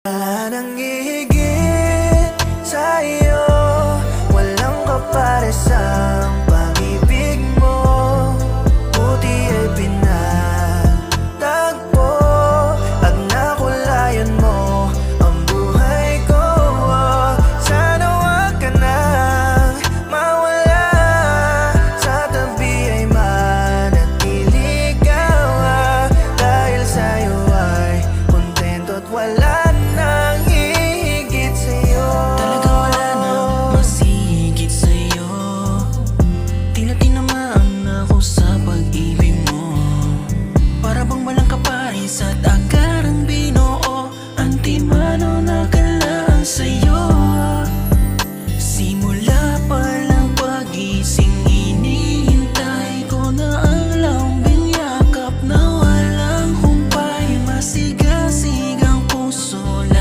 Wala nang hihigit sa'yo, walang kaparesang pag-ibig mo. Buti ay pinagtagpo at nakulayan mo ang buhay ko. Sana wag ka nang mawala, sa tabi ay manatili ka. Dahil sa'yo ay kontento't wala at akarang binuo ang timano